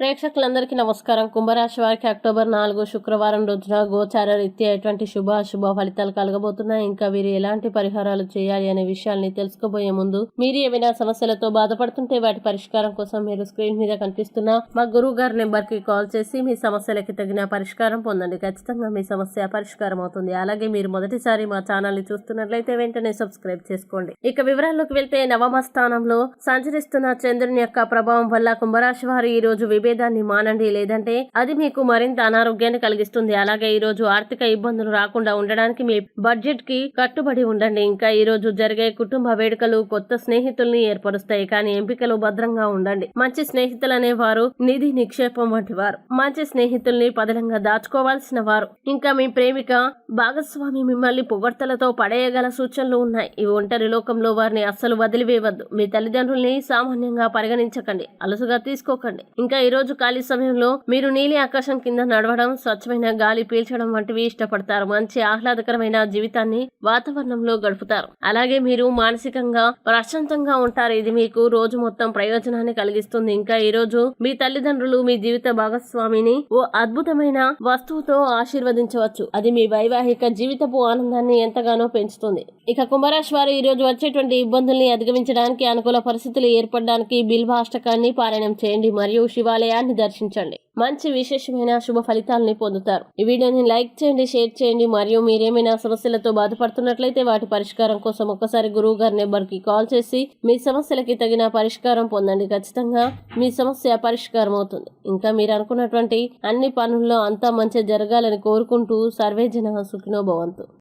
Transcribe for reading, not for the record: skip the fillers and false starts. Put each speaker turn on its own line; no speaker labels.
ప్రేక్షకులందరికీ నమస్కారం. కుంభరాశి వారికి అక్టోబర్ 4 శుక్రవారం రోజున గోచార రీత్యా ఎటువంటి శుభ ఫలితాలు కలగబోతున్నాయి, ఇంకా వీరు ఎలాంటి పరిహారాలు చేయాలి అనే విషయాల్ని తెలుసుకోబోయే ముందు మీరు ఏమైనా సమస్యలతో బాధపడుతుంటే వాటి పరిష్కారం కోసం మీరు స్క్రీన్ మీద కనిపిస్తున్న మా గురువు గారి నెంబర్ కి కాల్ చేసి మీ సమస్యలకి తగిన పరిష్కారం పొందండి. ఖచ్చితంగా మీ సమస్య పరిష్కారం అవుతుంది. అలాగే మీరు మొదటిసారి మా ఛానల్ ని చూస్తున్నట్లయితే వెంటనే సబ్స్క్రైబ్ చేసుకోండి. ఇక వివరాల్లోకి వెళ్తే నవమ స్థానంలో సంచరిస్తున్న చంద్రుని యొక్క ప్రభావం వల్ల కుంభరాశి వారు ఈ రోజు విభేదాన్ని మానండి, లేదంటే అది మీకు మరింత అనారోగ్యాన్ని కలిగిస్తుంది. అలాగే ఈ రోజు ఆర్థిక ఇబ్బందులు రాకుండా ఉండడానికి మీ బడ్జెట్ కి కట్టుబడి ఉండండి. ఇంకా ఈ రోజు జరిగే కుటుంబ వేడుకలు కొత్త స్నేహితుల్ని ఏర్పరుస్తాయి, కానీ ఎంపికలు భద్రంగా ఉండండి. మంచి స్నేహితులు అనేవారు నిధి నిక్షేపం వంటి వారు. మంచి స్నేహితుల్ని పదిలంగా దాచుకోవాల్సిన వారు. ఇంకా మీ ప్రేమిక భాగస్వామి మిమ్మల్ని పొగడ్తలతో పడేయగల సూచనలు ఉన్నాయి. ఈ ఒంటరి లోకంలో వారిని అస్సలు వదిలివేయవద్దు. మీ తల్లిదండ్రుల్ని సామాన్యంగా పరిగణించకండి, అలసుగా తీసుకోకండి. ఇంకా ఈ రోజు ఖాళీ సమయంలో మీరు నీలి ఆకాశం కింద నడవడం, స్వచ్ఛమైన గాలి పీల్చడం వంటివి ఇష్టపడతారు. మంచి ఆహ్లాదకరమైన జీవితాన్ని వాతావరణంలో గడుపుతారు. అలాగే మీరు మానసికంగా ప్రశాంతంగా ఉంటారు. ఇది మీకు రోజు మొత్తం ప్రయోజనాన్ని కలిగిస్తుంది. ఇంకా ఈ రోజు మీ తల్లిదండ్రులు మీ జీవిత భాగస్వామిని ఓ అద్భుతమైన వస్తువుతో ఆశీర్వదించవచ్చు. అది మీ వైవాహిక జీవితపు ఆనందాన్ని ఎంతగానో పెంచుతుంది. ఇక కుంభరాశి వారు ఈ రోజు వచ్చేటువంటి ఇబ్బందుల్ని అధిగమించడానికి, అనుకూల పరిస్థితులు ఏర్పడడానికి బిల్వాష్టకాన్ని పారాయణం చేయండి మరియు శివాలయాన్ని దర్శించండి. మంచి విశేషమైన శుభ ఫలితాలని పొందుతారు. ఈ వీడియోని లైక్ చేయండి, షేర్ చేయండి మరియు మీరేమైనా సమస్యలతో బాధపడుతున్నట్లయితే వాటి పరిష్కారం కోసం ఒక్కసారి గురువు గారి నెంబర్ కి కాల్ చేసి మీ సమస్యలకి తగిన పరిష్కారం పొందండి. ఖచ్చితంగా మీ సమస్య పరిష్కారం అవుతుంది. ఇంకా మీరు అనుకున్నటువంటి అన్ని పనుల్లో అంతా మంచి జరగాలని కోరుకుంటూ సర్వేజన సుఖినో భవంతు.